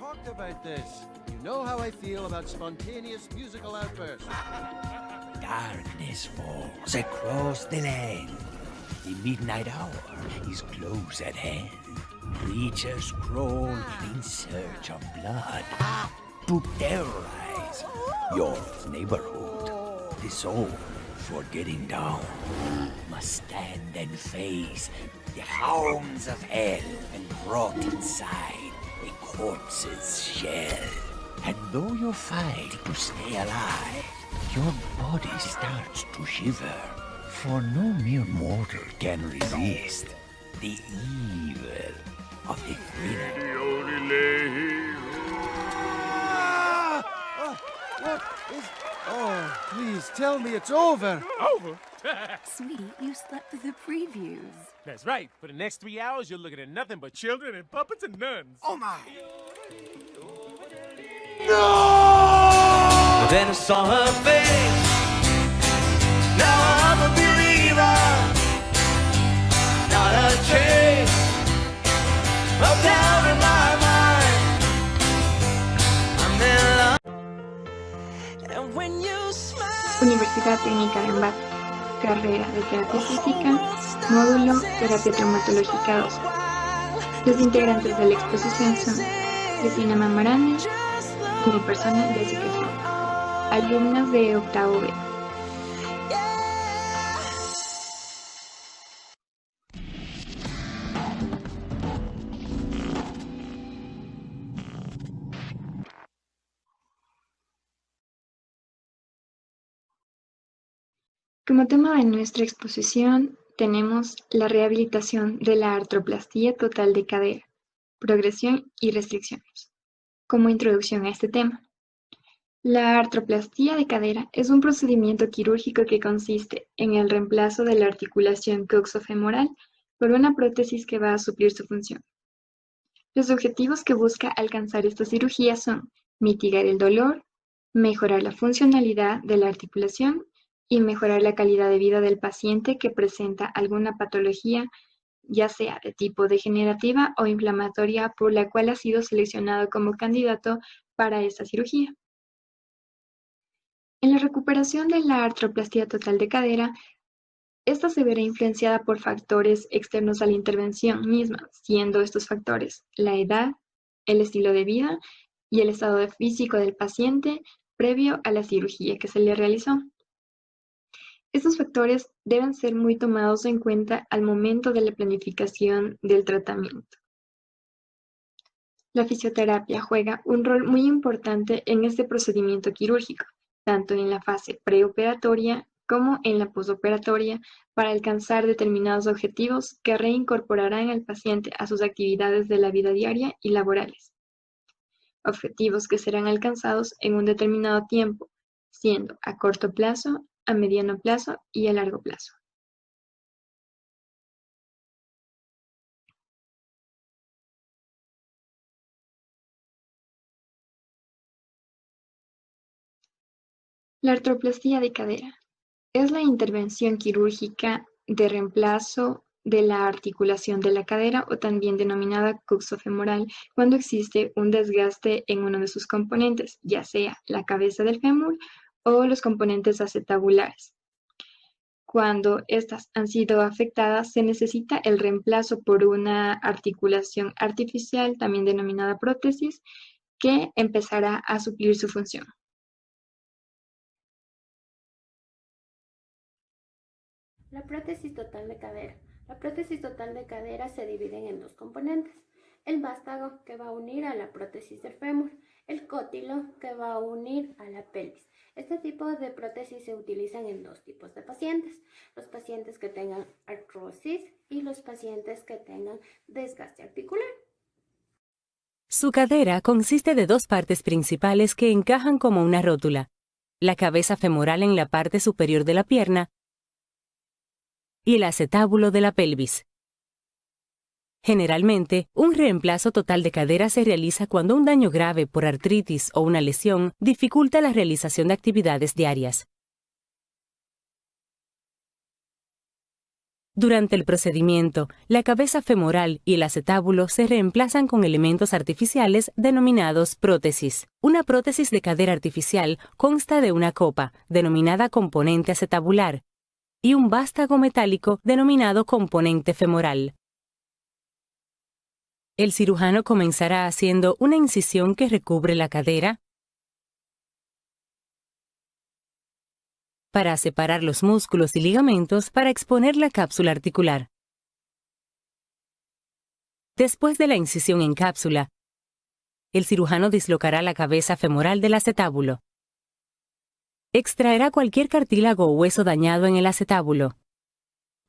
talked about this. You know how I feel about spontaneous musical outbursts. Darkness falls across the land. The midnight hour is close at hand. Creatures crawl in search of blood to terrorize your neighborhood. The soul for getting down must stand and face the hounds of hell and rot inside a corpse's shell. And though you fight to stay alive, your body starts to shiver, for no mere mortal can resist the evil of the thriller. What is... Oh, please, tell me it's over. Over? Sweetie, you slept through the previews. That's right. For the next 3 hours, you're looking at nothing but children and puppets and nuns. Oh my! No! Then I saw her face. Now I'm a believer. Not a trace of doubt in my mind. I'm in love. And when you smile. Universidad Técnica de Ambato, carrera de Terapia Física, módulo Terapia Traumatológica 2. Los integrantes de la exposición son Cristina Mamarani y mi persona Jessica Smith, alumnas de octavo B. Como tema de nuestra exposición tenemos la rehabilitación de la artroplastía total de cadera, progresión y restricciones. Como introducción a este tema, la artroplastía de cadera es un procedimiento quirúrgico que consiste en el reemplazo de la articulación coxofemoral por una prótesis que va a suplir su función. Los objetivos que busca alcanzar esta cirugía son mitigar el dolor, mejorar la funcionalidad de la articulación y mejorar la calidad de vida del paciente que presenta alguna patología, ya sea de tipo degenerativa o inflamatoria, por la cual ha sido seleccionado como candidato para esta cirugía. En la recuperación de la artroplastía total de cadera, esta se verá influenciada por factores externos a la intervención misma, siendo estos factores la edad, el estilo de vida y el estado físico del paciente previo a la cirugía que se le realizó. Estos factores deben ser muy tomados en cuenta al momento de la planificación del tratamiento. La fisioterapia juega un rol muy importante en este procedimiento quirúrgico, tanto en la fase preoperatoria como en la postoperatoria, para alcanzar determinados objetivos que reincorporarán al paciente a sus actividades de la vida diaria y laborales. Objetivos que serán alcanzados en un determinado tiempo, siendo a corto plazo, a mediano plazo y a largo plazo. La artroplastía de cadera es la intervención quirúrgica de reemplazo de la articulación de la cadera, o también denominada coxofemoral, cuando existe un desgaste en uno de sus componentes, ya sea la cabeza del fémur o los componentes acetabulares. Cuando estas han sido afectadas, se necesita el reemplazo por una articulación artificial, también denominada prótesis, que empezará a suplir su función. La prótesis total de cadera. La prótesis total de cadera se divide en dos componentes. El vástago, que va a unir a la prótesis del fémur. El cótilo, que va a unir a la pelvis. Este tipo de prótesis se utilizan en dos tipos de pacientes. Los pacientes que tengan artrosis y los pacientes que tengan desgaste articular. Su cadera consiste de dos partes principales que encajan como una rótula: la cabeza femoral en la parte superior de la pierna y el acetábulo de la pelvis. Generalmente, un reemplazo total de cadera se realiza cuando un daño grave por artritis o una lesión dificulta la realización de actividades diarias. Durante el procedimiento, la cabeza femoral y el acetábulo se reemplazan con elementos artificiales denominados prótesis. Una prótesis de cadera artificial consta de una copa, denominada componente acetabular, y un vástago metálico denominado componente femoral. El cirujano comenzará haciendo una incisión que recubre la cadera para separar los músculos y ligamentos para exponer la cápsula articular. Después de la incisión en cápsula, el cirujano dislocará la cabeza femoral del acetábulo. Extraerá cualquier cartílago o hueso dañado en el acetábulo.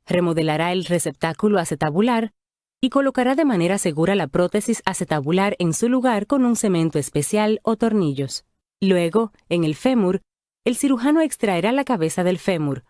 Remodelará el receptáculo acetabular y colocará de manera segura la prótesis acetabular en su lugar con un cemento especial o tornillos. Luego, en el fémur, el cirujano extraerá la cabeza del fémur,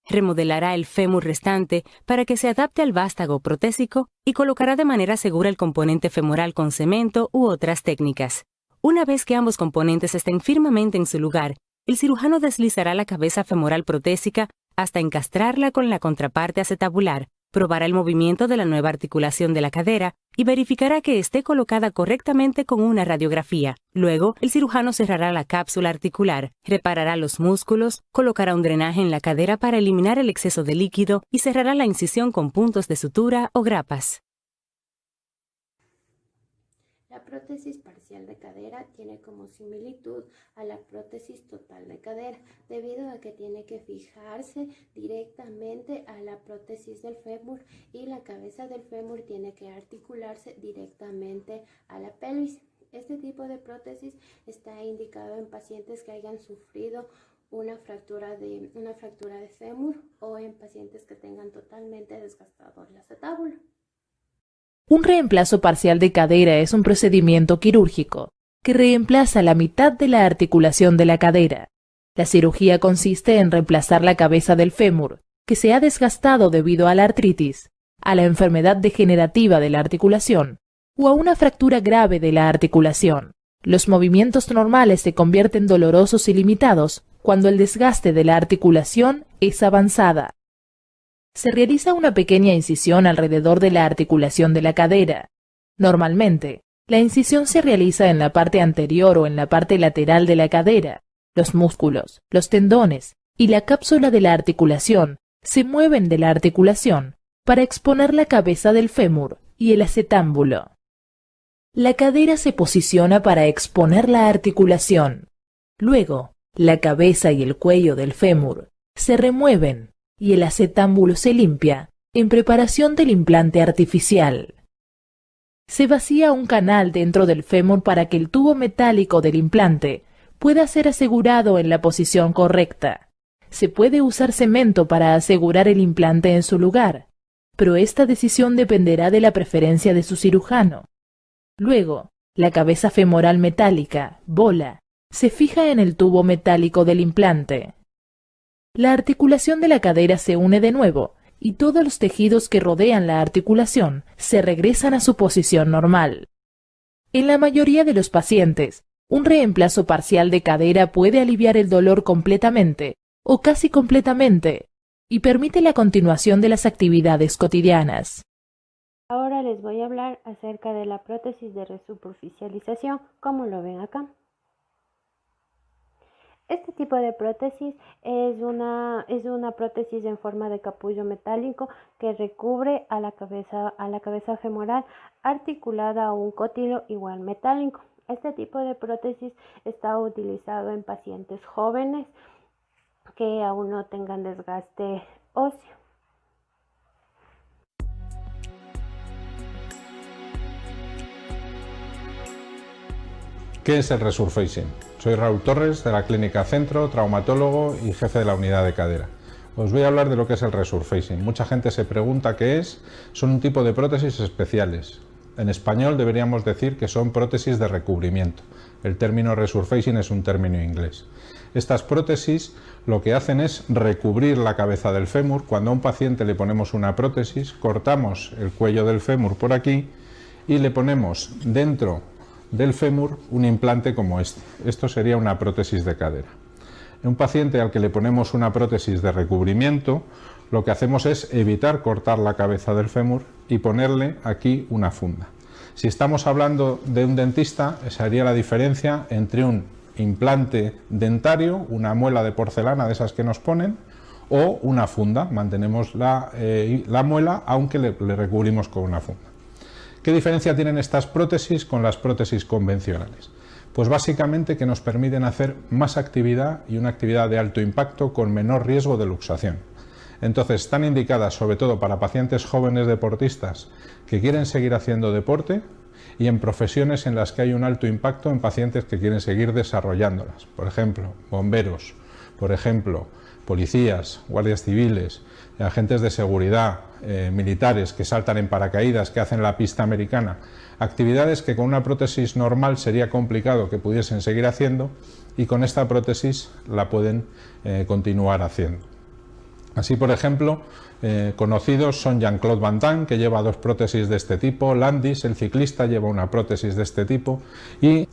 remodelará el fémur restante para que se adapte al vástago protésico y colocará de manera segura el componente femoral con cemento u otras técnicas. Una vez que ambos componentes estén firmemente en su lugar, el cirujano deslizará la cabeza femoral protésica hasta encastrarla con la contraparte acetabular, probará el movimiento de la nueva articulación de la cadera y verificará que esté colocada correctamente con una radiografía. Luego, el cirujano cerrará la cápsula articular, reparará los músculos, colocará un drenaje en la cadera para eliminar el exceso de líquido y cerrará la incisión con puntos de sutura o grapas. La prótesis parcial de cadera tiene como similitud a la prótesis total de cadera, debido a que tiene que fijarse directamente a la prótesis del fémur y la cabeza del fémur tiene que articularse directamente a la pelvis. Este tipo de prótesis está indicado en pacientes que hayan sufrido una fractura de fémur o en pacientes que tengan totalmente desgastado el acetábulo. Un reemplazo parcial de cadera es un procedimiento quirúrgico que reemplaza la mitad de la articulación de la cadera. La cirugía consiste en reemplazar la cabeza del fémur, que se ha desgastado debido a la artritis, a la enfermedad degenerativa de la articulación o a una fractura grave de la articulación. Los movimientos normales se convierten dolorosos y limitados cuando el desgaste de la articulación es avanzada. Se realiza una pequeña incisión alrededor de la articulación de la cadera. Normalmente, la incisión se realiza en la parte anterior o en la parte lateral de la cadera. Los músculos, los tendones y la cápsula de la articulación se mueven de la articulación para exponer la cabeza del fémur y el acetábulo. La cadera se posiciona para exponer la articulación. Luego, la cabeza y el cuello del fémur se remueven y el acetábulo se limpia en preparación del implante artificial. Se vacía un canal dentro del fémur para que el tubo metálico del implante pueda ser asegurado en la posición correcta. Se puede usar cemento para asegurar el implante en su lugar, pero esta decisión dependerá de la preferencia de su cirujano. Luego, la cabeza femoral metálica, bola, se fija en el tubo metálico del implante. La articulación de la cadera se une de nuevo y todos los tejidos que rodean la articulación se regresan a su posición normal. En la mayoría de los pacientes, un reemplazo parcial de cadera puede aliviar el dolor completamente o casi completamente y permite la continuación de las actividades cotidianas. Ahora les voy a hablar acerca de la prótesis de resuperficialización, como lo ven acá. Este tipo de prótesis es una prótesis en forma de capullo metálico que recubre a la cabeza femoral articulada a un cótilo igual metálico. Este tipo de prótesis está utilizado en pacientes jóvenes que aún no tengan desgaste óseo. ¿Qué es el resurfacing? Soy Raúl Torres de la Clínica Centro, traumatólogo y jefe de la unidad de cadera. Os voy a hablar de lo que es el resurfacing. Mucha gente se pregunta qué es. Son un tipo de prótesis especiales. En español deberíamos decir que son prótesis de recubrimiento. El término resurfacing es un término inglés. Estas prótesis lo que hacen es recubrir la cabeza del fémur. Cuando a un paciente le ponemos una prótesis, cortamos el cuello del fémur por aquí y le ponemos dentro del fémur un implante como este. Esto sería una prótesis de cadera. En un paciente al que le ponemos una prótesis de recubrimiento, lo que hacemos es evitar cortar la cabeza del fémur y ponerle aquí una funda. Si estamos hablando de un dentista, esa sería la diferencia entre un implante dentario, una muela de porcelana de esas que nos ponen, o una funda. Mantenemos la muela aunque le recubrimos con una funda. ¿Qué diferencia tienen estas prótesis con las prótesis convencionales? Pues básicamente que nos permiten hacer más actividad y una actividad de alto impacto con menor riesgo de luxación. Entonces están indicadas sobre todo para pacientes jóvenes deportistas que quieren seguir haciendo deporte y en profesiones en las que hay un alto impacto en pacientes que quieren seguir desarrollándolas. Por ejemplo, bomberos, por ejemplo, policías, guardias civiles, agentes de seguridad, militares que saltan en paracaídas, que hacen la pista americana, actividades que con una prótesis normal sería complicado que pudiesen seguir haciendo y con esta prótesis la pueden continuar haciendo. Así, por ejemplo, conocidos son Jean-Claude Van Damme, que lleva 2 prótesis de este tipo, Landis, el ciclista, lleva una prótesis de este tipo, y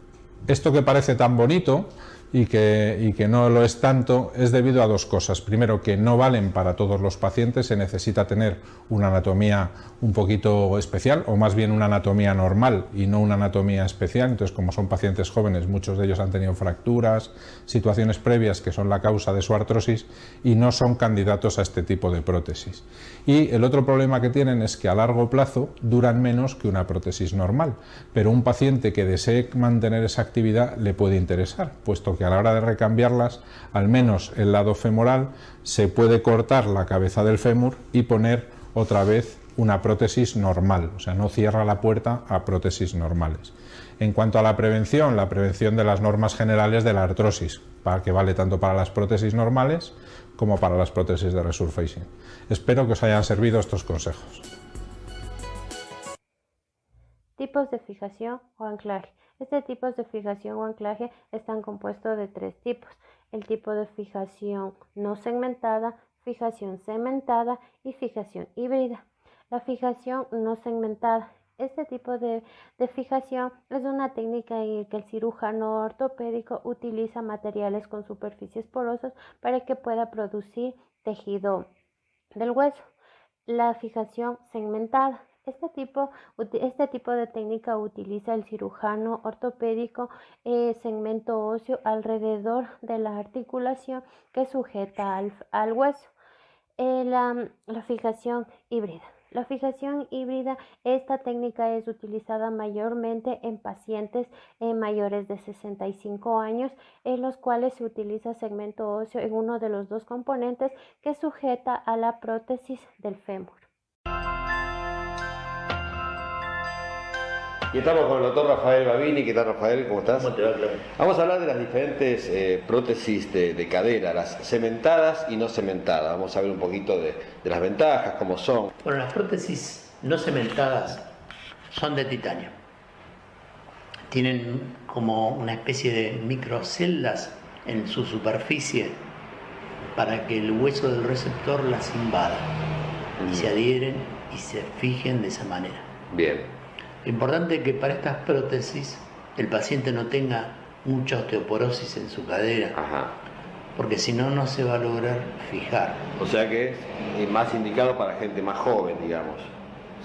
esto que parece tan bonito y que no lo es tanto es debido a 2 cosas. Primero, que no valen para todos los pacientes, se necesita tener una anatomía un poquito especial, o más bien una anatomía normal y no una anatomía especial. Entonces, como son pacientes jóvenes, muchos de ellos han tenido fracturas, situaciones previas que son la causa de su artrosis y no son candidatos a este tipo de prótesis. Y el otro problema que tienen es que a largo plazo duran menos que una prótesis normal, pero un paciente que desee mantener esa actividad le puede interesar, puesto que a la hora de recambiarlas, al menos el lado femoral, se puede cortar la cabeza del fémur y poner otra vez una prótesis normal, o sea, no cierra la puerta a prótesis normales. En cuanto a la prevención de las normas generales de la artrosis, que vale tanto para las prótesis normales como para las prótesis de resurfacing. Espero que os hayan servido estos consejos. Tipos de fijación o anclaje. Este tipo de fijación o anclaje están compuestos de 3 tipos: el tipo de fijación no segmentada, fijación segmentada y fijación híbrida. La fijación no segmentada. Este tipo de fijación es una técnica en la que el cirujano ortopédico utiliza materiales con superficies porosas para que pueda producir tejido del hueso. La fijación segmentada. Este tipo de técnica utiliza el cirujano ortopédico segmento óseo alrededor de la articulación que sujeta al hueso. La fijación híbrida. La fijación híbrida, esta técnica es utilizada mayormente en pacientes mayores de 65 años, en los cuales se utiliza segmento óseo en uno de los 2 componentes que sujeta a la prótesis del fémur. Y estamos con el doctor Rafael Babini. ¿Qué tal, Rafael? ¿Cómo estás? ¿Cómo te va, Claudio? Vamos a hablar de las diferentes prótesis de cadera, las cementadas y no cementadas. Vamos a ver un poquito de las ventajas, cómo son. Bueno, las prótesis no cementadas son de titanio. Tienen como una especie de microceldas en su superficie para que el hueso del receptor las invada y se adhieren y se fijen de esa manera. Bien. Lo importante es que para estas prótesis el paciente no tenga mucha osteoporosis en su cadera, porque si no, no se va a lograr fijar. O sea que es más indicado para gente más joven, digamos.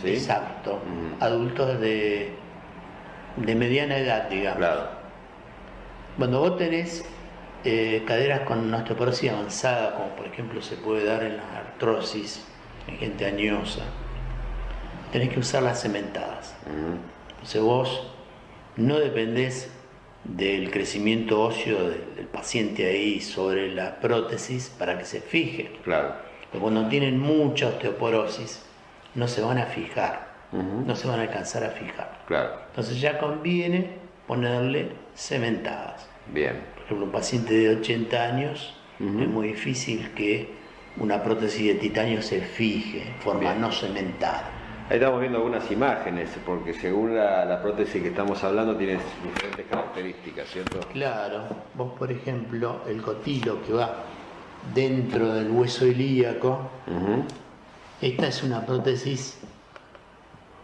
¿Sí? Exacto. Adultos de mediana edad, digamos. Claro. Cuando vos tenés caderas con una osteoporosis avanzada, como por ejemplo se puede dar en la artrosis, en gente añosa, tenés que usar las cementadas. Entonces vos no dependés del crecimiento óseo del paciente ahí sobre la prótesis para que se fije. Claro. Porque cuando tienen mucha osteoporosis no se van a fijar, no se van a alcanzar a fijar. Claro. Entonces ya conviene ponerle cementadas. Bien. Por ejemplo, un paciente de 80 años es muy difícil que una prótesis de titanio se fije en forma no cementada. Ahí estamos viendo algunas imágenes, porque según la prótesis que estamos hablando tiene diferentes características, ¿cierto? Claro, vos por ejemplo, el cotilo que va dentro del hueso ilíaco, esta es una prótesis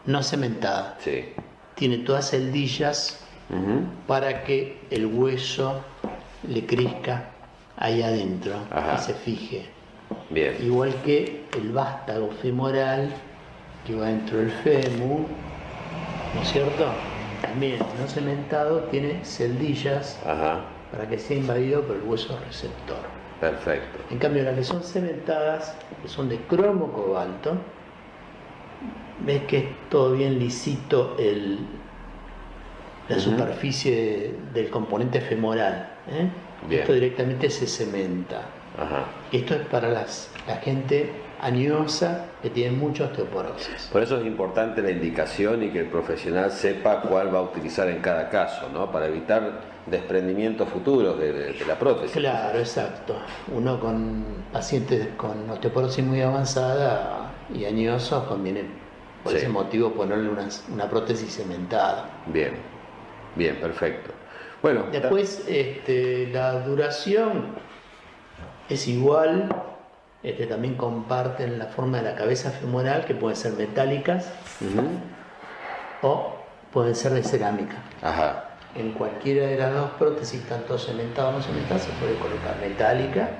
no cementada. Sí. Tiene todas celdillas para que el hueso le crezca ahí adentro y se fije. Bien. Igual que el vástago femoral que va dentro del fémur, ¿no es cierto? También no cementado tiene celdillas para que sea invadido por el hueso receptor. Perfecto. En cambio, las que son cementadas, que son de cromo cobalto, ves que es todo bien lisito la superficie del componente femoral. Esto directamente se cementa. Esto es para la gente añosa que tiene mucha osteoporosis. Por eso es importante la indicación y que el profesional sepa cuál va a utilizar en cada caso, ¿no? Para evitar desprendimientos futuros de la prótesis. Claro, exacto. Uno con pacientes con osteoporosis muy avanzada y añosos conviene por ese motivo ponerle una prótesis cementada. Bien, bien, perfecto. Bueno, después la duración es igual. También comparten la forma de la cabeza femoral, que pueden ser metálicas o pueden ser de cerámica. En cualquiera de las dos prótesis, tanto cementada o no cementada, se puede colocar metálica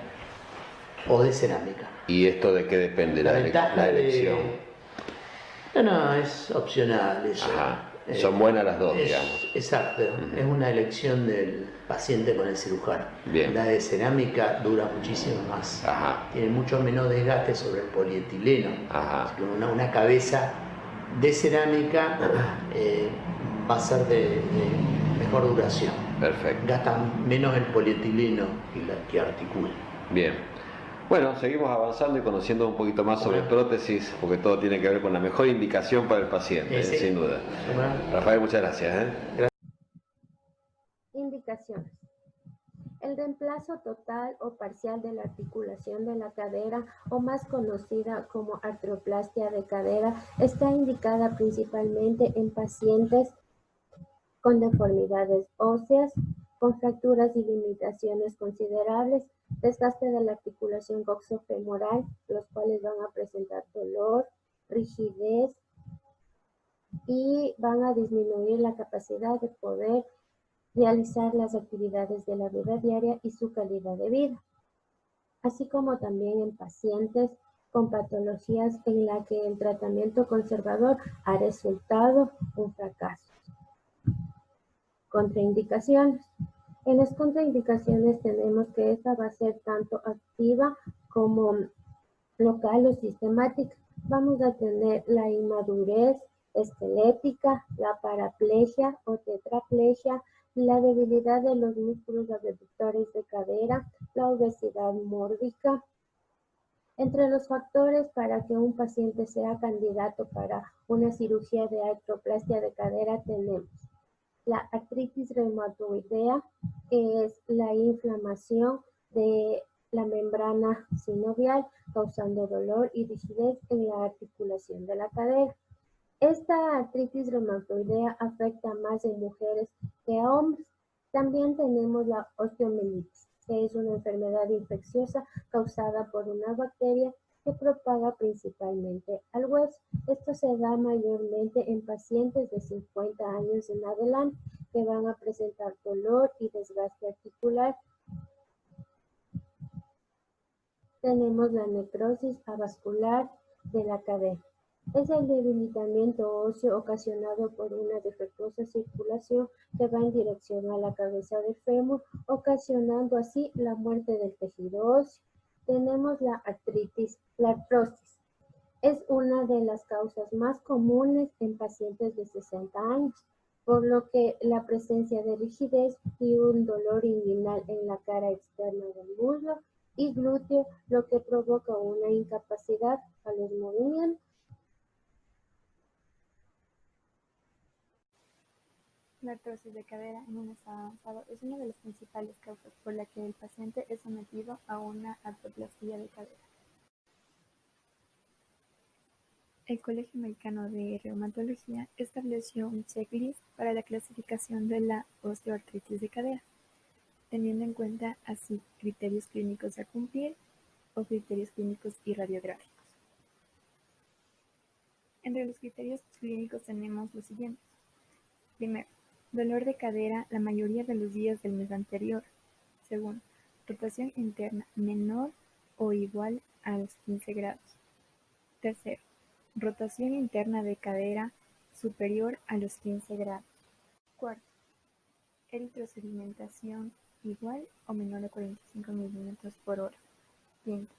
o de cerámica. ¿Y esto de qué depende la elección? No, es opcional eso. Son buenas las dos, digamos. Exacto, es una elección del paciente con el cirujano. Bien. La de cerámica dura muchísimo más. Tiene mucho menos desgaste sobre el polietileno. Así que una cabeza de cerámica va a ser de mejor duración. Perfecto. Gasta menos el polietileno que articula. Bien. Bueno, seguimos avanzando y conociendo un poquito más sobre prótesis, porque todo tiene que ver con la mejor indicación para el paciente, sin duda. Rafael, muchas gracias. Indicaciones. El reemplazo total o parcial de la articulación de la cadera, o más conocida como artroplastia de cadera, está indicada principalmente en pacientes con deformidades óseas, con fracturas y limitaciones considerables, desgaste de la articulación coxofemoral, los cuales van a presentar dolor, rigidez y van a disminuir la capacidad de poder realizar las actividades de la vida diaria y su calidad de vida, así como también en pacientes con patologías en la que el tratamiento conservador ha resultado un fracaso. Contraindicaciones. En las contraindicaciones tenemos que esta va a ser tanto activa como local o sistemática. Vamos a tener la inmadurez esquelética, la paraplegia o tetraplegia, la debilidad de los músculos abductores de cadera, la obesidad mórbica. Entre los factores para que un paciente sea candidato para una cirugía de artroplastia de cadera tenemos la artritis reumatoidea, que es la inflamación de la membrana sinovial, causando dolor y rigidez en la articulación de la cadera. Esta artritis reumatoidea afecta más en mujeres que a hombres. También tenemos la osteomielitis, que es una enfermedad infecciosa causada por una bacteria que propaga principalmente al hueso. Esto se da mayormente en pacientes de 50 años en adelante que van a presentar dolor y desgaste articular. Tenemos la necrosis avascular de la cadera. Es el debilitamiento óseo ocasionado por una defectuosa circulación que va en dirección a la cabeza del fémur, ocasionando así la muerte del tejido óseo. Tenemos la artritis, la artrosis. Es una de las causas más comunes en pacientes de 60 años, por lo que la presencia de rigidez y un dolor inguinal en la cara externa del muslo y glúteo, lo que provoca una incapacidad a los movimientos. La artrosis de cadera en un estado avanzado es una de las principales causas por la que el paciente es sometido a una artroplastia de cadera. El Colegio Americano de Reumatología estableció un checklist para la clasificación de la osteoartritis de cadera, teniendo en cuenta así criterios clínicos a cumplir o criterios clínicos y radiográficos. Entre los criterios clínicos tenemos los siguientes. Primero, dolor de cadera la mayoría de los días del mes anterior. Segundo, rotación interna menor o igual a los 15 grados. Tercero, rotación interna de cadera superior a los 15 grados. Cuarto, eritrosedimentación igual o menor a 45 milímetros por hora. Quinto,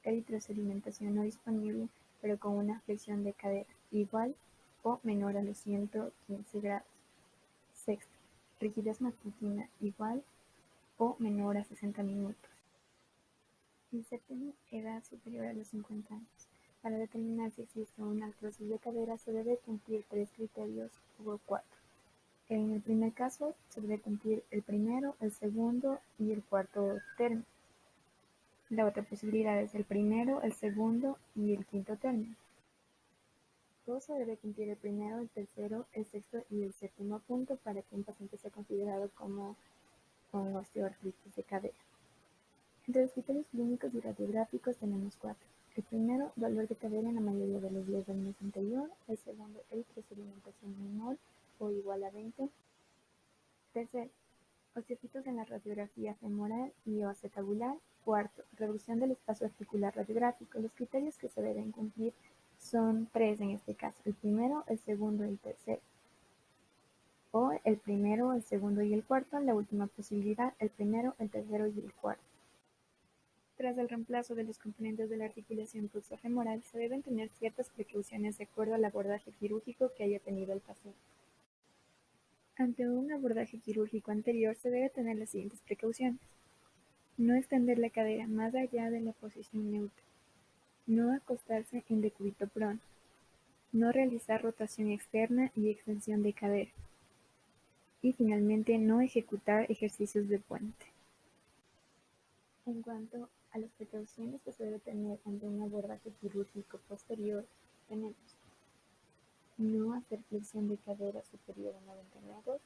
eritrosedimentación no disponible pero con una flexión de cadera igual o menor a los 115 grados. Sexto, rigidez matutina igual o menor a 60 minutos. Y séptimo, edad superior a los 50 años. Para determinar si existe una artrosis de cadera se debe cumplir 3 criterios o 4. En el primer caso se debe cumplir el primero, el segundo y el cuarto término. La otra posibilidad es el primero, el segundo y el quinto término. Todo se debe cumplir el primero, el tercero, el sexto y el séptimo punto para que un paciente sea considerado como con osteoartritis de cadera. Entre los criterios clínicos y radiográficos tenemos 4. El primero, dolor de cadera en la mayoría de los días del mes anterior. El segundo, eritrosedimentación menor o igual a 20. Tercero, osteofitos en la radiografía femoral y o acetabular. Cuarto, reducción del espacio articular radiográfico. Los criterios que se deben cumplir son 3 en este caso. El primero, el segundo y el tercero. O el primero, el segundo y el cuarto. La última posibilidad, el primero, el tercero y el cuarto. Tras el reemplazo de los componentes de la articulación pulsofemoral, se deben tener ciertas precauciones de acuerdo al abordaje quirúrgico que haya tenido el paciente. Ante un abordaje quirúrgico anterior se debe tener las siguientes precauciones. No extender la cadera más allá de la posición neutra. No acostarse en decúbito prono. No realizar rotación externa y extensión de cadera. Y finalmente no ejecutar ejercicios de puente. En cuanto a las precauciones que se debe tener ante un abordaje quirúrgico posterior, tenemos no hacer flexión de cadera superior a 90 grados,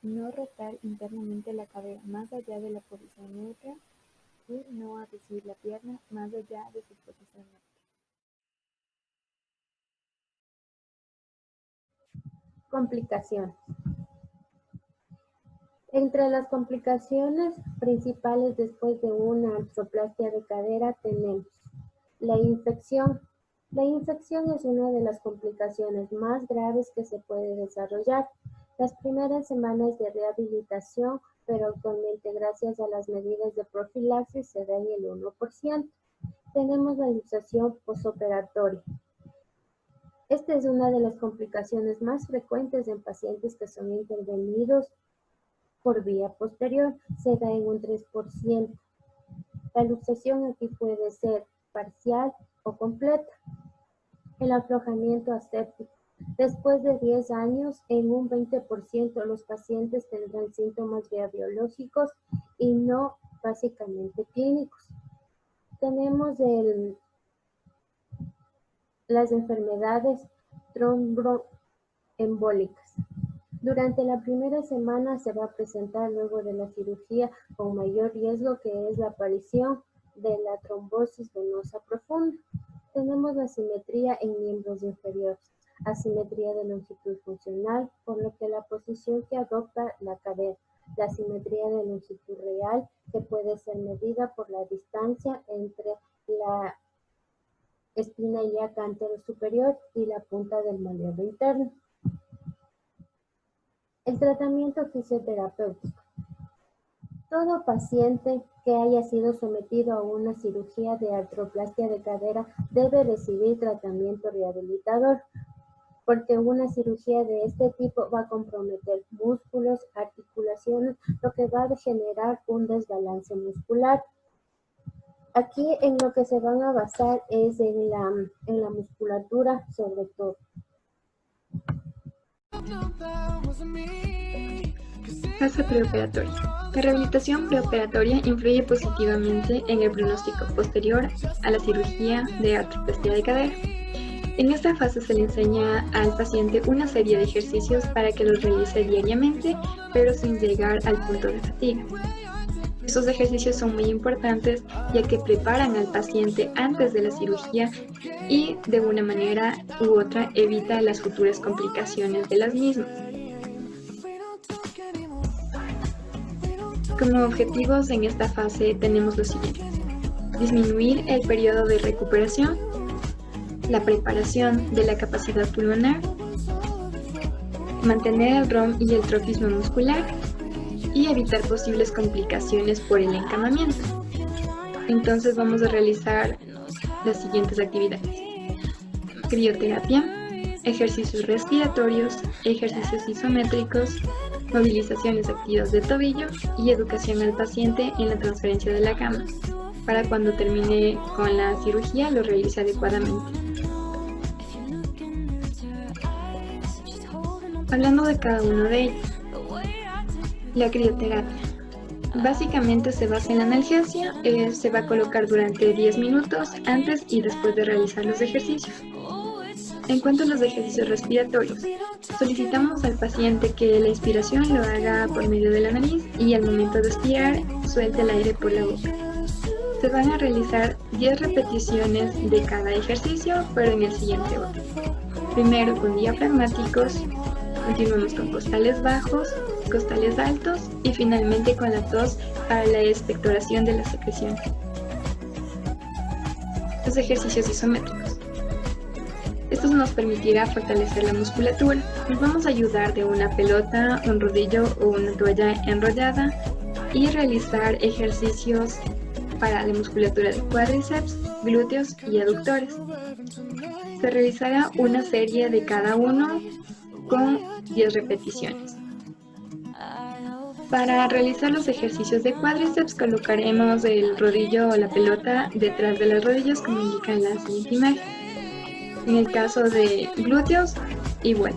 no rotar internamente la cadera más allá de la posición neutra y no abducir la pierna más allá de su posición neutra. Complicaciones. Entre las complicaciones principales después de una artroplastia de cadera tenemos la infección. La infección es una de las complicaciones más graves que se puede desarrollar. Las primeras semanas de rehabilitación, pero actualmente gracias a las medidas de profilaxis se da en el 1%. Tenemos la luxación postoperatoria. Esta es una de las complicaciones más frecuentes en pacientes que son intervenidos por vía posterior, se da en un 3%. La luxación aquí puede ser parcial o completa. El aflojamiento aséptico. Después de 10 años, en un 20% los pacientes tendrán síntomas biológicos y no básicamente clínicos. Tenemos las enfermedades tromboembólicas. Durante la primera semana se va a presentar luego de la cirugía con mayor riesgo, que es la aparición de la trombosis venosa profunda. Tenemos la asimetría en miembros inferiores, asimetría de longitud funcional, por lo que la posición que adopta la cadera, la asimetría de longitud real, que puede ser medida por la distancia entre la espina ilíaca anterosuperior y la punta del maniobro interno. El tratamiento fisioterapéutico. Todo paciente que haya sido sometido a una cirugía de artroplastia de cadera debe recibir tratamiento rehabilitador, porque una cirugía de este tipo va a comprometer músculos, articulaciones, lo que va a generar un desbalance muscular. Aquí en lo que se van a basar es en la musculatura sobre todo. Fase preoperatoria. La rehabilitación preoperatoria influye positivamente en el pronóstico posterior a la cirugía de artroplastia de cadera. En esta fase se le enseña al paciente una serie de ejercicios para que los realice diariamente, pero sin llegar al punto de fatiga. Estos ejercicios son muy importantes ya que preparan al paciente antes de la cirugía y de una manera u otra evita las futuras complicaciones de las mismas. Como objetivos en esta fase tenemos los siguientes. disminuir el periodo de recuperación, la preparación de la capacidad pulmonar, mantener el ROM y el trofismo muscular y evitar posibles complicaciones por el encamamiento. Entonces vamos a realizar las siguientes actividades: crioterapia, ejercicios respiratorios, ejercicios isométricos, movilizaciones activas de tobillo y educación al paciente en la transferencia de la cama, para cuando termine con la cirugía lo realice adecuadamente. Hablando de cada uno de ellos, la crioterapia. Básicamente se basa en la analgesia, se va a colocar durante 10 minutos antes y después de realizar los ejercicios. En cuanto a los ejercicios respiratorios, solicitamos al paciente que la inspiración lo haga por medio de la nariz y al momento de expirar suelte el aire por la boca. Se van a realizar 10 repeticiones de cada ejercicio, pero en el siguiente orden. Primero con diafragmáticos, continuamos con costales bajos, costales altos y finalmente con la tos para la expectoración de la secreción. Los ejercicios isométricos. Esto nos permitirá fortalecer la musculatura. Nos vamos a ayudar de una pelota, un rodillo o una toalla enrollada y realizar ejercicios para la musculatura de cuádriceps, glúteos y aductores. Se realizará una serie de cada uno con 10 repeticiones. Para realizar los ejercicios de cuádriceps colocaremos el rodillo o la pelota detrás de las rodillas como indica en la siguiente imagen. En el caso de glúteos, igual,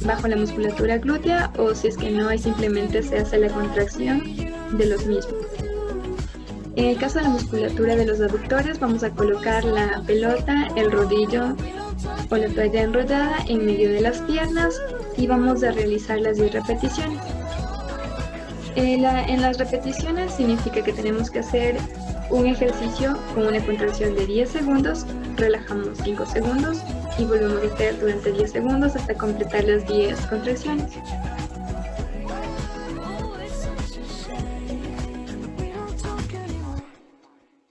bajo la musculatura glútea o si es que no, simplemente se hace la contracción de los mismos. En el caso de la musculatura de los aductores vamos a colocar la pelota, el rodillo o la toalla enrollada en medio de las piernas y vamos a realizar las 10 repeticiones. En las repeticiones significa que tenemos que hacer un ejercicio con una contracción de 10 segundos, relajamos 5 segundos y volvemos a hacer durante 10 segundos hasta completar las 10 contracciones.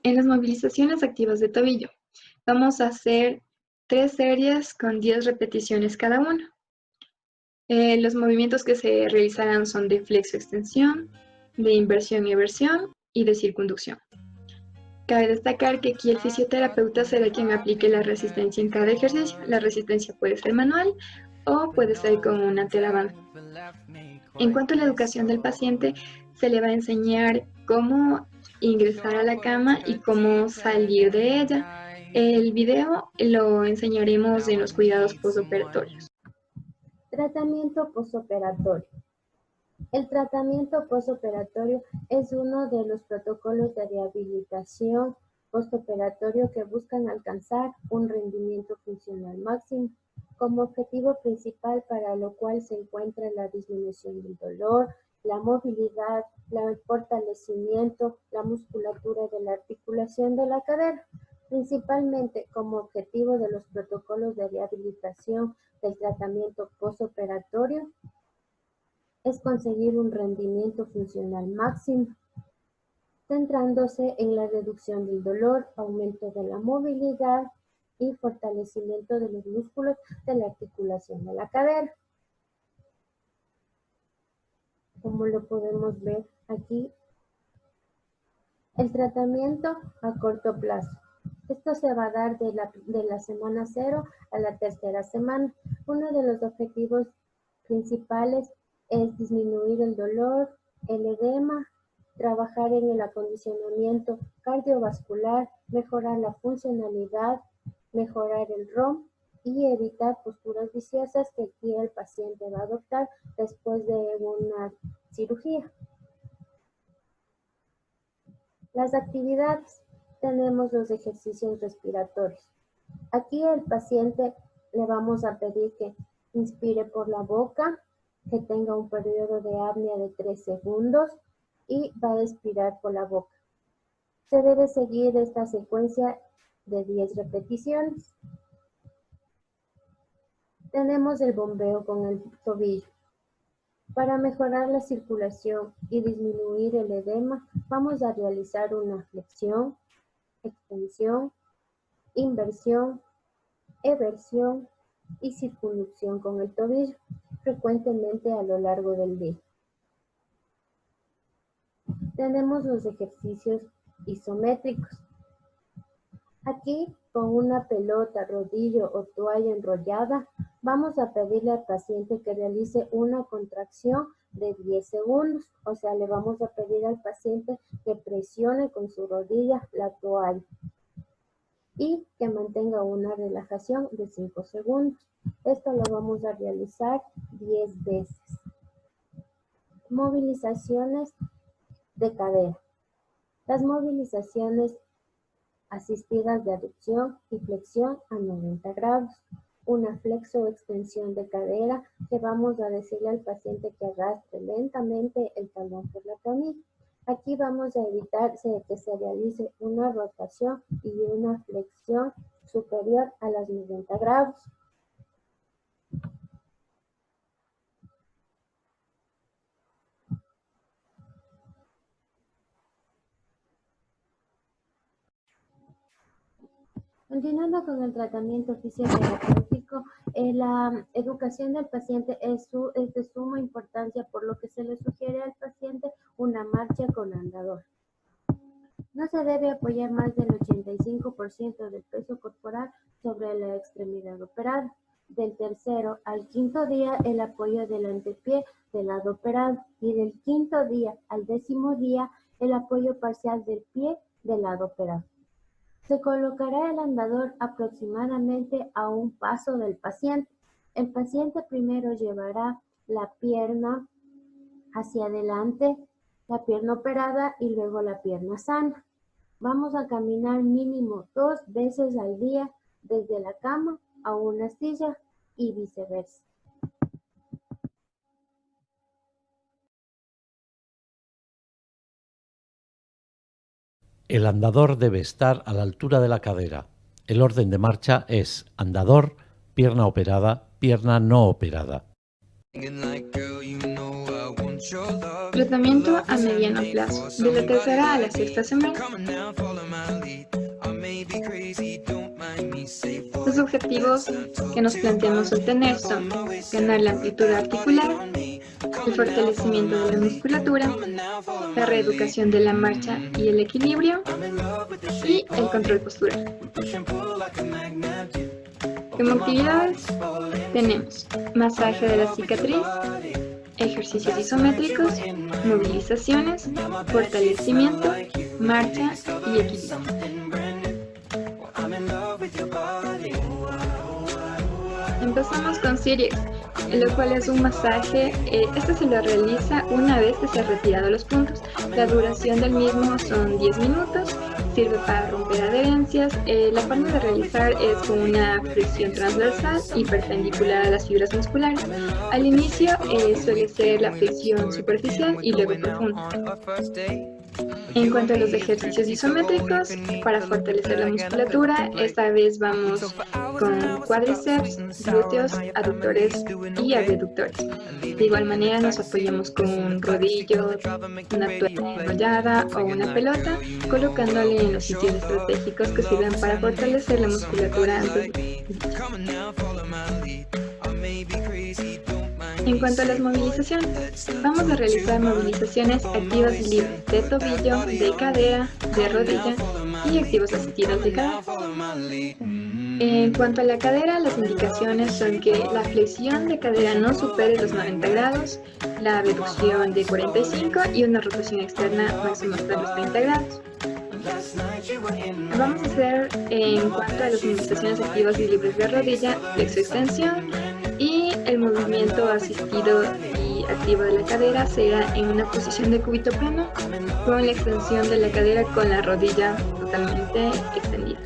En las movilizaciones activas de tobillo, vamos a hacer 3 series con 10 repeticiones cada una. Los movimientos que se realizarán son de flexo-extensión, de inversión y eversión y de circunducción. Cabe destacar que aquí el fisioterapeuta será quien aplique la resistencia en cada ejercicio. La resistencia puede ser manual o puede ser con una tela banda. En cuanto a la educación del paciente, se le va a enseñar cómo ingresar a la cama y cómo salir de ella. El video lo enseñaremos en los cuidados postoperatorios. Tratamiento postoperatorio. El tratamiento postoperatorio es uno de los protocolos de rehabilitación postoperatorio que buscan alcanzar un rendimiento funcional máximo, como objetivo principal para lo cual se encuentra la disminución del dolor, la movilidad, el fortalecimiento, la musculatura de la articulación de la cadera. Principalmente como objetivo de los protocolos de rehabilitación del tratamiento postoperatorio es conseguir un rendimiento funcional máximo, centrándose en la reducción del dolor, aumento de la movilidad y fortalecimiento de los músculos de la articulación de la cadera. Como lo podemos ver aquí, el tratamiento a corto plazo. Esto se va a dar de la semana 0 a la tercera semana. Uno de los objetivos principales es disminuir el dolor, el edema, trabajar en el acondicionamiento cardiovascular, mejorar la funcionalidad, mejorar el ROM y evitar posturas viciosas que aquí el paciente va a adoptar después de una cirugía. Las actividades. Tenemos los ejercicios respiratorios. Aquí el paciente le vamos a pedir que inspire por la boca, que tenga un periodo de apnea de 3 segundos y va a expirar por la boca. Se debe seguir esta secuencia de 10 repeticiones. Tenemos el bombeo con el tobillo. Para mejorar la circulación y disminuir el edema, vamos a realizar una flexión, extensión, inversión, eversión y circunlución con el tobillo, frecuentemente a lo largo del día. Tenemos los ejercicios isométricos. Aquí, con una pelota, rodillo o toalla enrollada, vamos a pedirle al paciente que realice una contracción de 10 segundos. O sea, le vamos a pedir al paciente que presione con su rodilla la toalla y que mantenga una relajación de 5 segundos. Esto lo vamos a realizar 10 veces. Movilizaciones de cadera. Las movilizaciones asistidas de aducción y flexión a 90 grados. Una flexo o extensión de cadera que vamos a decirle al paciente que arrastre lentamente el talón por la camilla. Aquí vamos a evitar que se realice una rotación y una flexión superior a las 90 grados. Continuando con el tratamiento fisioterapéutico, la educación del paciente es de suma importancia, por lo que se le sugiere al paciente una marcha con andador. No se debe apoyar más del 85% del peso corporal sobre la extremidad operada. Del tercero al quinto día, el apoyo del antepié del lado operado, y del quinto día al 10º día, el apoyo parcial del pie del lado operado. Se colocará el andador aproximadamente a un paso del paciente. El paciente primero llevará la pierna hacia adelante, la pierna operada y luego la pierna sana. Vamos a caminar mínimo 2 veces al día desde la cama a una silla y viceversa. El andador debe estar a la altura de la cadera. El orden de marcha es andador, pierna operada, pierna no operada. Tratamiento a mediano plazo, de la tercera a la sexta semana. Los objetivos que nos planteamos obtener son ganar la amplitud articular, el fortalecimiento de la musculatura, la reeducación de la marcha y el equilibrio, y el control postural. Como actividades tenemos masaje de la cicatriz, ejercicios isométricos, movilizaciones, fortalecimiento, marcha y equilibrio. Empezamos con Sirix, lo cual es un masaje. Este se lo realiza una vez que se han retirado los puntos. La duración del mismo son 10 minutos. Sirve para romper adherencias. La forma de realizar es con una flexión transversal y perpendicular a las fibras musculares. Al inicio suele ser la flexión superficial y luego profunda. En cuanto a los ejercicios isométricos, para fortalecer la musculatura, esta vez vamos con cuádriceps, glúteos, aductores y abductores. De igual manera nos apoyamos con un rodillo, una toalla enrollada o una pelota, colocándole en los sitios estratégicos que sirven para fortalecer la musculatura antes de... En cuanto a las movilizaciones, vamos a realizar movilizaciones activas y libres de tobillo, de cadera, de rodilla y activos asistidos de cadera. En cuanto a la cadera, las indicaciones son que la flexión de cadera no supere los 90 grados, la abducción de 45 y una rotación externa máxima hasta los 30 grados. Vamos a hacer, en cuanto a las movilizaciones activas y libres de rodilla, flexo-extensión, y el movimiento asistido y activo de la cadera será en una posición de cúbito plano con la extensión de la cadera con la rodilla totalmente extendida.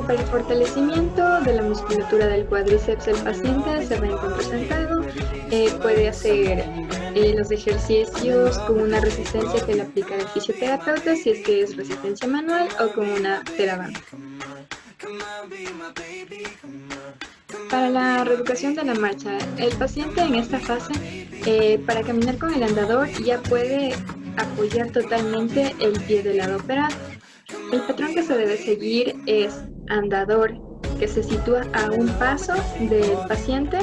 Para el fortalecimiento de la musculatura del cuádriceps, el paciente se va a encontrar sentado. Puede hacer los ejercicios con una resistencia que le aplica el fisioterapeuta, si es que es resistencia manual, o con una terabanda. Para la reeducación de la marcha, el paciente en esta fase, para caminar con el andador, ya puede apoyar totalmente el pie del lado operado. El patrón que se debe seguir es andador, que se sitúa a un paso del paciente,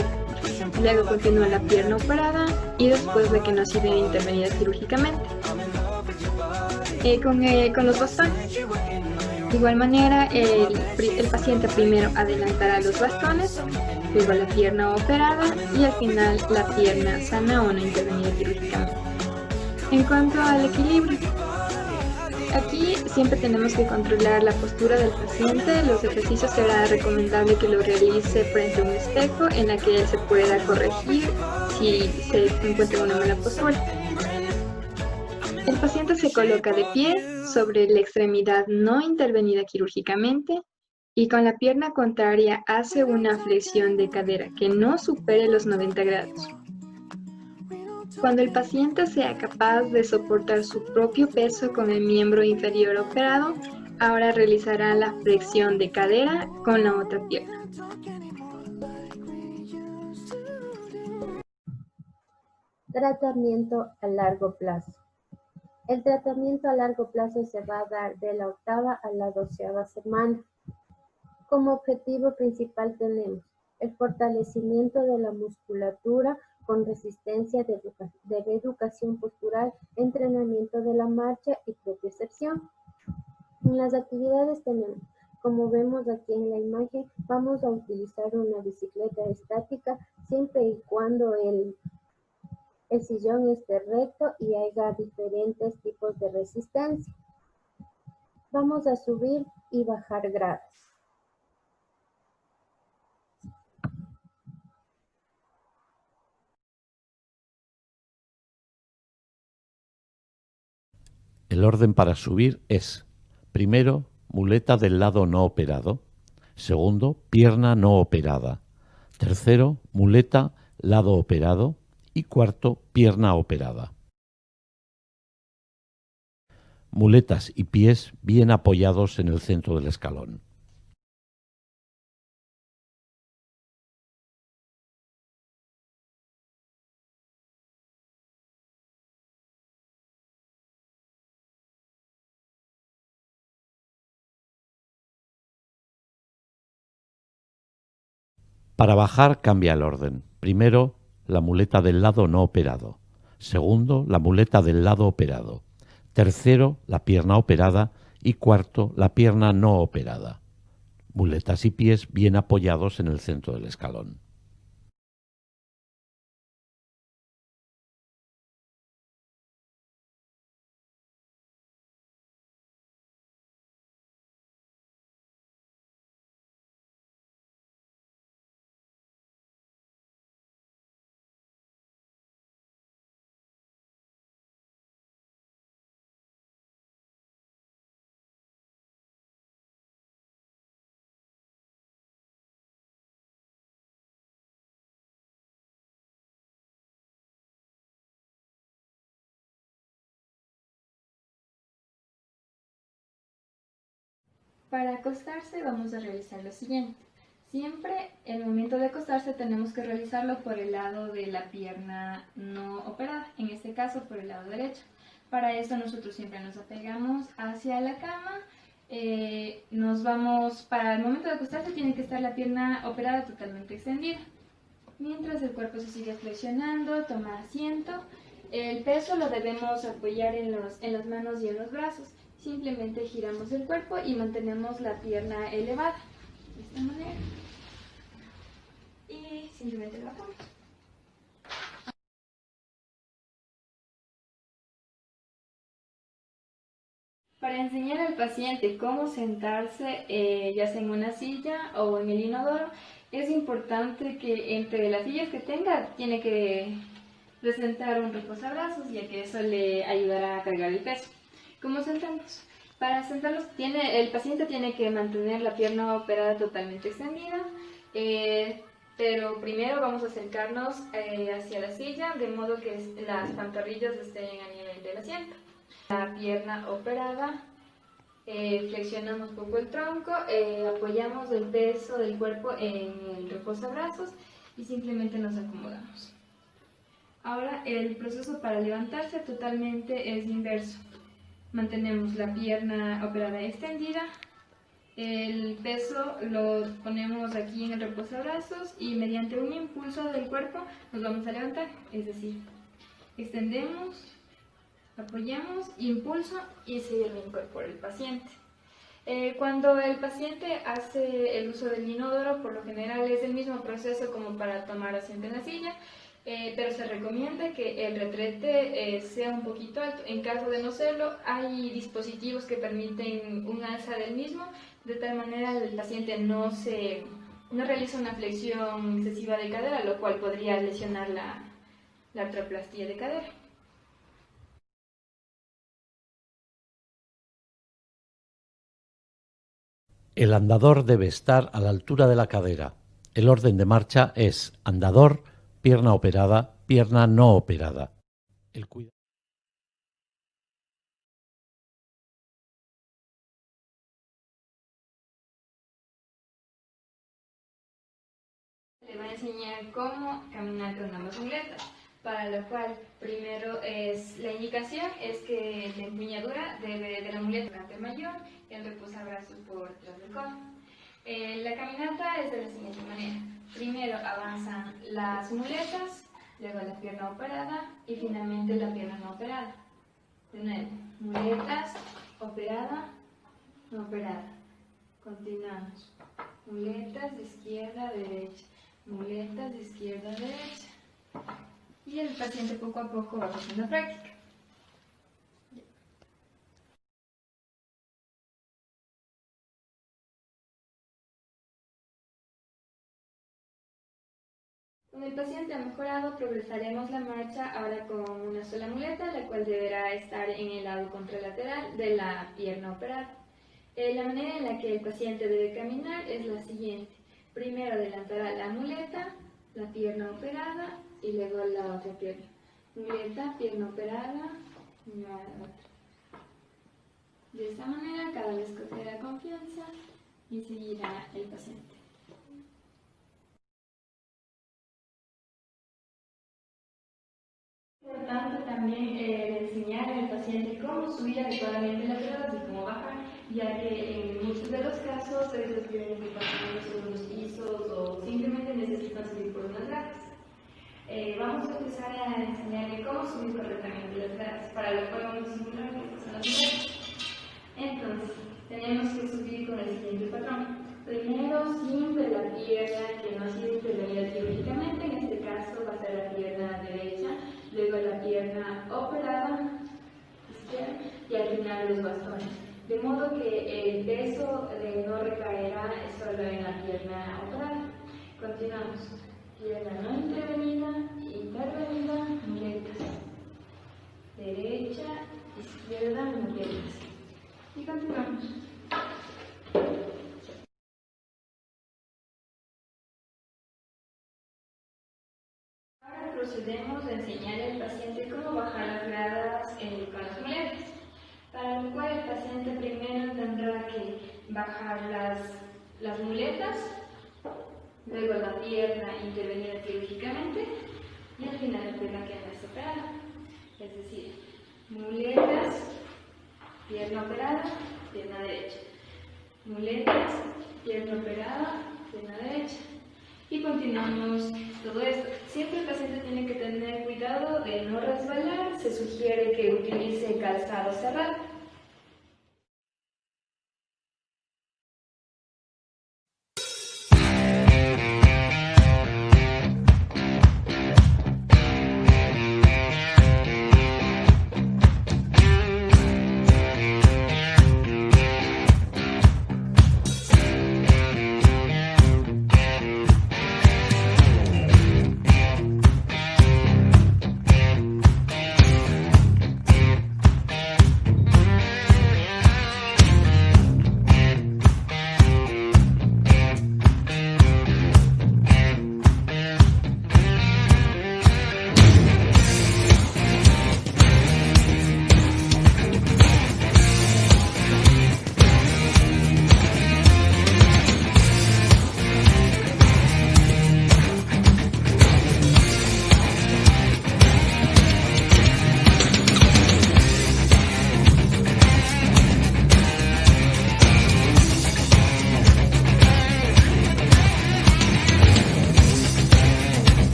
luego continúa la pierna operada y después de que no ha sido intervenida quirúrgicamente. Con los bastones. De igual manera, el paciente primero adelantará los bastones, luego la pierna operada y al final la pierna sana o no intervenida quirúrgicamente. En cuanto al equilibrio, aquí siempre tenemos que controlar la postura del paciente. Los ejercicios será recomendable que lo realice frente a un espejo en la que él se pueda corregir si se encuentra en una mala postura. El paciente se coloca de pie sobre la extremidad no intervenida quirúrgicamente y con la pierna contraria hace una flexión de cadera que no supere los 90 grados. Cuando el paciente sea capaz de soportar su propio peso con el miembro inferior operado, ahora realizará la flexión de cadera con la otra pierna. Tratamiento a largo plazo. El tratamiento a largo plazo se va a dar de la 8ª a la 12ª semana. Como objetivo principal tenemos el fortalecimiento de la musculatura con resistencia de reeducación postural, entrenamiento de la marcha y propiocepción. En las actividades tenemos, como vemos aquí en la imagen, vamos a utilizar una bicicleta estática siempre y cuando el sillón esté recto y haya diferentes tipos de resistencia. Vamos a subir y bajar grados. El orden para subir es: primero, muleta del lado no operado; segundo, pierna no operada; tercero, muleta, lado operado; y cuarto, pierna operada. Muletas y pies bien apoyados en el centro del escalón. Para bajar cambia el orden. Primero, la muleta del lado no operado. Segundo, la muleta del lado operado. Tercero, la pierna operada. Y cuarto, la pierna no operada. Muletas y pies bien apoyados en el centro del escalón. Para acostarse vamos a realizar lo siguiente. Siempre el momento de acostarse tenemos que realizarlo por el lado de la pierna no operada, en este caso por el lado derecho. Para eso nosotros siempre nos apegamos hacia la cama, para el momento de acostarse tiene que estar la pierna operada totalmente extendida. Mientras el cuerpo se sigue flexionando, toma asiento, el peso lo debemos apoyar en las manos y en los brazos. Simplemente giramos el cuerpo y mantenemos la pierna elevada, de esta manera. Y simplemente lo bajamos. Para enseñar al paciente cómo sentarse, ya sea en una silla o en el inodoro, es importante que entre las sillas que tenga, tiene que presentar un reposabrazos, ya que eso le ayudará a cargar el peso. ¿Cómo sentamos? Para sentarlos, el paciente tiene que mantener la pierna operada totalmente extendida, pero primero vamos a acercarnos hacia la silla, de modo que las pantorrillas estén a nivel del asiento. La pierna operada, flexionamos un poco el tronco, apoyamos el peso del cuerpo en el reposabrazos y simplemente nos acomodamos. Ahora el proceso para levantarse totalmente es inverso. Mantenemos la pierna operada extendida, el peso lo ponemos aquí en el reposabrazos y mediante un impulso del cuerpo nos vamos a levantar, es decir, extendemos, apoyamos, impulso y se reincorpora el paciente. Cuando el paciente hace el uso del inodoro, por lo general es el mismo proceso como para tomar asiento en la silla, pero se recomienda que el retrete sea un poquito alto. En caso de no serlo, hay dispositivos que permiten un alza del mismo, de tal manera el paciente no realiza una flexión excesiva de cadera, lo cual podría lesionar la artroplastía de cadera. El andador debe estar a la altura de la cadera. El orden de marcha es andador, pierna operada, pierna no operada. El cuidado. Le va a enseñar cómo caminar con ambas muletas, para lo cual primero la indicación es que la empuñadura debe de la muleta ante el mayor y el reposabrazos por detrás del codo. La caminata es de la siguiente manera. Primero avanzan las muletas, luego la pierna operada y finalmente la pierna no operada. De nuevo, muletas, operada, no operada. Continuamos. Muletas de izquierda a derecha, muletas de izquierda a derecha. Y el paciente poco a poco va haciendo práctica. Con el paciente ha mejorado, progresaremos la marcha ahora con una sola muleta, la cual deberá estar en el lado contralateral de la pierna operada. La manera en la que el paciente debe caminar es la siguiente. Primero adelantará la muleta, la pierna operada y luego la otra pierna. Muleta, pierna operada, la otra. De esta manera, cada vez que tenga confianza y seguirá el paciente. Por tanto, también enseñar al paciente cómo subir adecuadamente las gradas y cómo bajar, ya que en muchos de los casos ellos tienen que pasar los segundos pisos o simplemente necesitan subir por unas gradas. Vamos a empezar a enseñarle cómo subir correctamente las gradas, para lo cual vamos a simular que estas son las gradas. Entonces, tenemos que subir con el siguiente patrón. Primero, siempre la pierna que no ha sido intervenida quirúrgicamente, en este caso va a ser la pierna derecha, luego la pierna operada, izquierda, y al final los bastones. De modo que el peso no recaerá solo en la pierna operada. Continuamos. Pierna no intervenida, muletas. Derecha, izquierda, muletas. Y continuamos. Ahora procedemos a enseñar al paciente cómo bajar las gradas con las muletas, para lo cual el paciente primero tendrá que bajar las muletas, luego la pierna intervenida quirúrgicamente y al final tendrá que hacerse operada. Es decir, muletas, pierna operada, pierna derecha. Muletas, pierna operada, pierna derecha. Y continuamos todo esto. Siempre el paciente tiene que tener cuidado de no resbalar. Se sugiere que utilice calzado cerrado.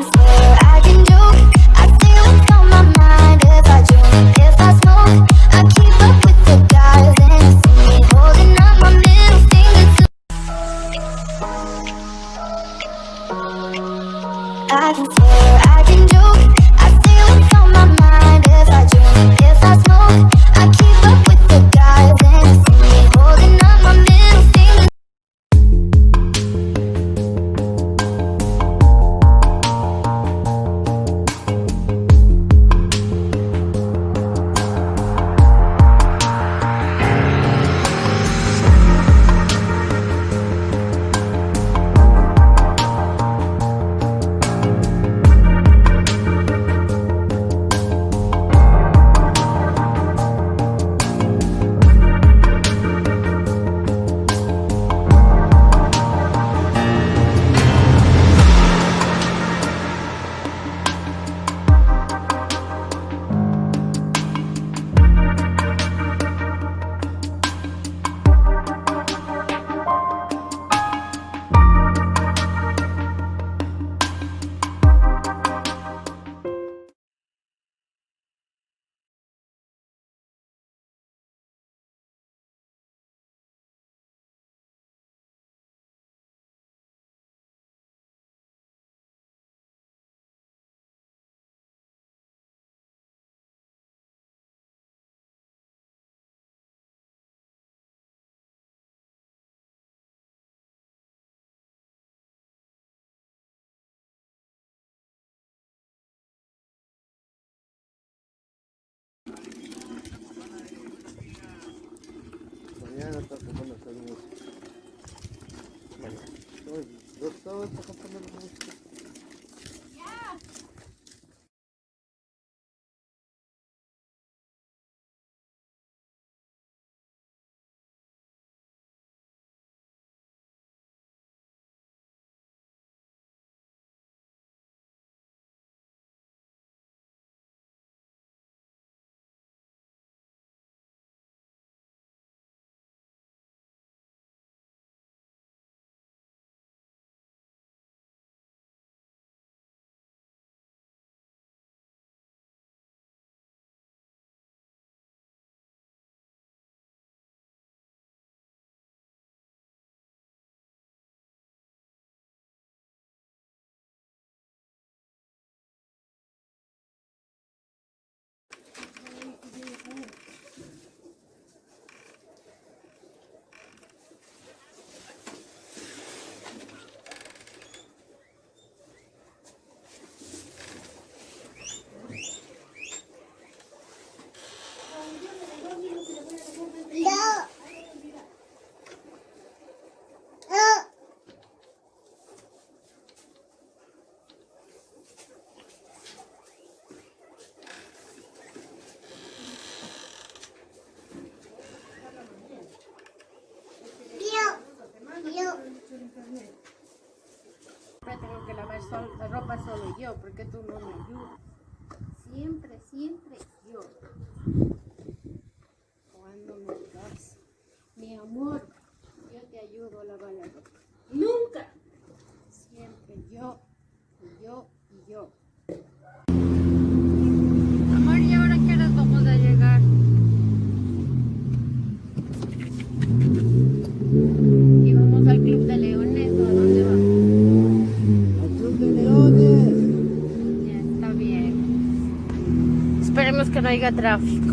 can swear, I can joke, I say what's on my mind. If I drink, if I smoke, I keep up with the guys, and you see me holding up my middle finger to I can swear, I can joke, I say what's on my mind. If I drink, if I smoke, I keep up with the guys, and you see me holding up my middle finger. Mañana está tocando hacer música. Los sábados está cantando la música. Tengo que lavar la ropa solo yo, porque tú no me ayudas. Siempre, siempre yo. Cuando me digas, mi amor, yo te ayudo a lavar la ropa. Nunca. Siempre yo, y yo, y yo. Amor, ¿y ahora qué horas vamos a llegar? ¿Y vamos al Club de Leones o a dónde vamos? Ya está bien. Esperemos que no haya tráfico.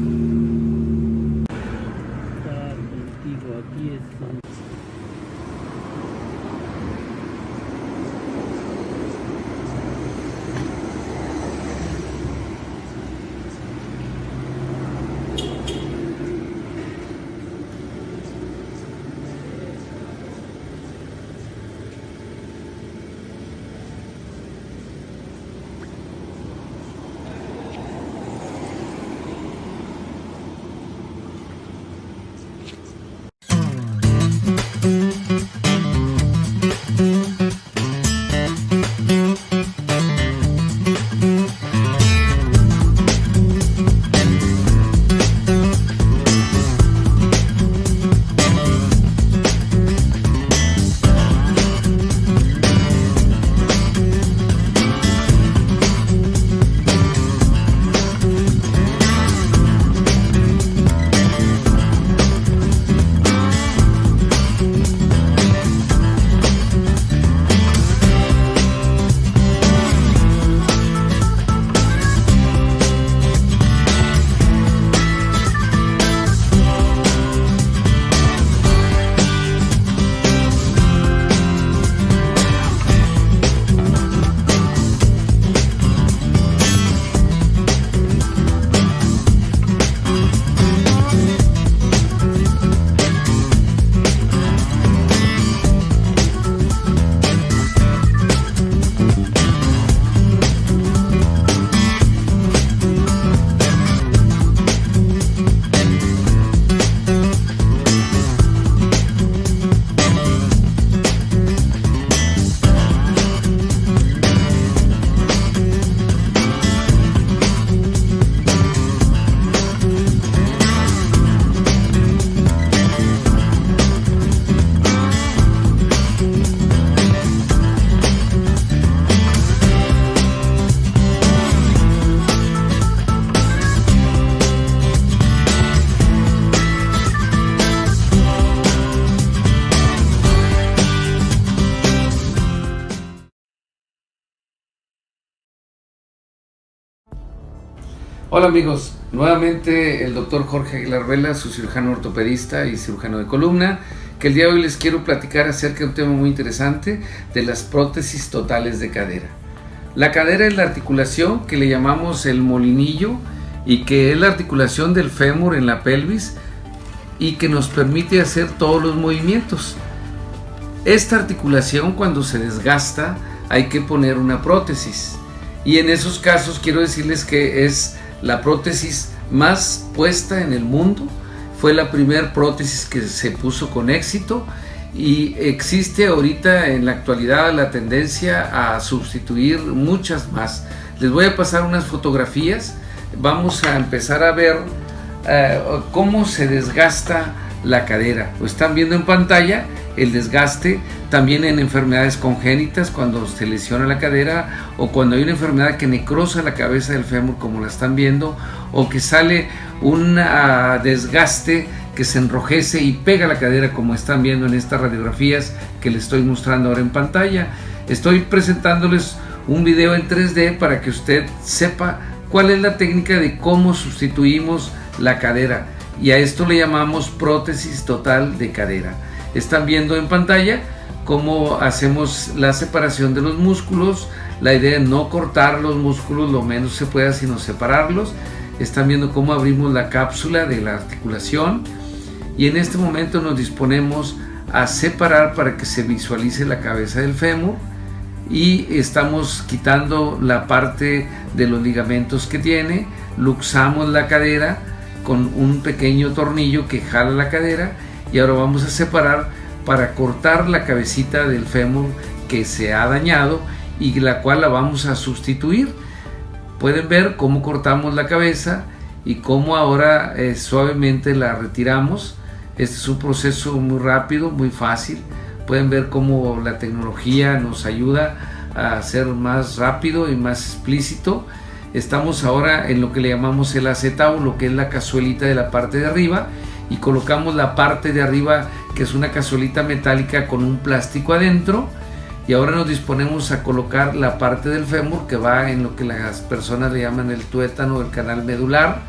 Hola amigos, nuevamente el doctor Jorge Aguilar Vela, su cirujano ortopedista y cirujano de columna, que el día de hoy les quiero platicar acerca de un tema muy interesante de las prótesis totales de cadera. La cadera es la articulación que le llamamos el molinillo y que es la articulación del fémur en la pelvis y que nos permite hacer todos los movimientos. Esta articulación, cuando se desgasta, hay que poner una prótesis, y en esos casos quiero decirles que es la prótesis más puesta en el mundo. Fue la primera prótesis que se puso con éxito y existe ahorita en la actualidad la tendencia a sustituir muchas más. Les voy a pasar unas fotografías. Vamos a empezar a ver cómo se desgasta la cadera. Lo están viendo en pantalla, el desgaste también en enfermedades congénitas, cuando se lesiona la cadera o cuando hay una enfermedad que necrosa la cabeza del fémur, como la están viendo, o que sale un desgaste que se enrojece y pega la cadera, como están viendo en estas radiografías que les estoy mostrando ahora en pantalla. Estoy presentándoles un video en 3D para que usted sepa cuál es la técnica de cómo sustituimos la cadera, y a esto le llamamos prótesis total de cadera. Están viendo en pantalla cómo hacemos la separación de los músculos. La idea es no cortar los músculos lo menos se pueda, sino separarlos. Están viendo cómo abrimos la cápsula de la articulación, y en este momento nos disponemos a separar para que se visualice la cabeza del fémur, y estamos quitando la parte de los ligamentos que tiene. Luxamos la cadera con un pequeño tornillo que jala la cadera, y ahora vamos a separar para cortar la cabecita del fémur que se ha dañado y la cual la vamos a sustituir. Pueden ver cómo cortamos la cabeza y cómo ahora suavemente la retiramos. Este es un proceso muy rápido, muy fácil. Pueden ver cómo la tecnología nos ayuda a hacer más rápido y más explícito. Estamos ahora en lo que le llamamos el acetado, lo que es la cazuelita de la parte de arriba, y colocamos la parte de arriba, que es una cazuelita metálica con un plástico adentro, y ahora nos disponemos a colocar la parte del fémur que va en lo que las personas le llaman el tuétano, el canal medular.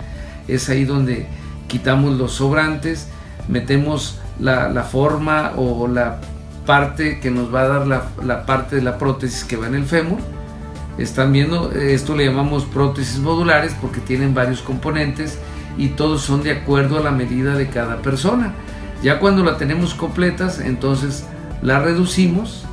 Es ahí donde quitamos los sobrantes, metemos la forma o la parte que nos va a dar la parte de la prótesis que va en el fémur. Están viendo, esto le llamamos prótesis modulares porque tienen varios componentes y todos son de acuerdo a la medida de cada persona. Ya cuando la tenemos completas, entonces la reducimos,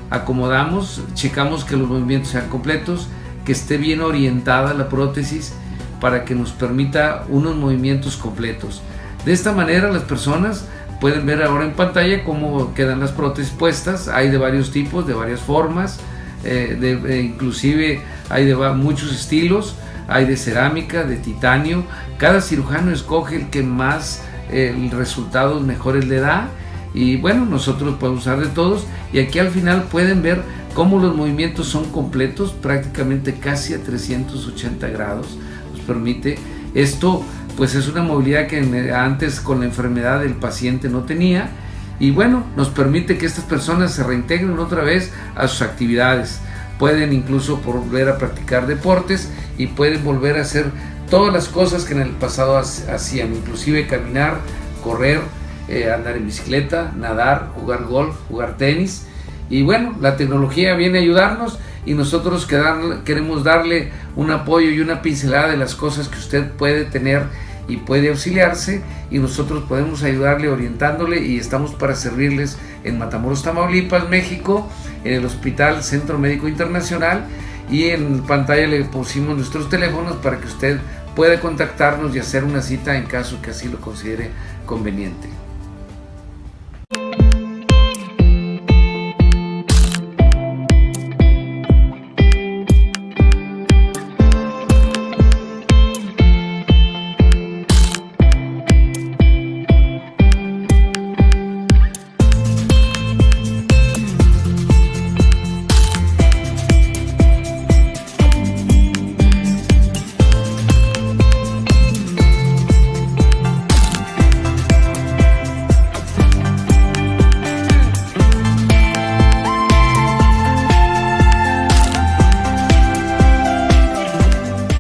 acomodamos, checamos que los movimientos sean completos, que esté bien orientada la prótesis para que nos permita unos movimientos completos. De esta manera las personas pueden ver ahora en pantalla cómo quedan las prótesis puestas. Hay de varios tipos, de varias formas, inclusive hay de muchos estilos. Hay de cerámica, de titanio. Cada cirujano escoge el que más resultados mejores le da, y bueno, nosotros podemos usar de todos, y aquí al final pueden ver cómo los movimientos son completos, prácticamente casi a 380 grados nos permite. Esto pues es una movilidad que antes con la enfermedad del paciente no tenía, y bueno, nos permite que estas personas se reintegren otra vez a sus actividades. Pueden incluso volver a practicar deportes y pueden volver a hacer todas las cosas que en el pasado hacían, inclusive caminar, correr, andar en bicicleta, nadar, jugar golf, jugar tenis. Y bueno, la tecnología viene a ayudarnos, y nosotros queremos darle un apoyo y una pincelada de las cosas que usted puede tener y puede auxiliarse, y nosotros podemos ayudarle orientándole, y estamos para servirles en Matamoros, Tamaulipas, México, en el Hospital Centro Médico Internacional, y en pantalla le pusimos nuestros teléfonos para que usted pueda contactarnos y hacer una cita en caso que así lo considere conveniente.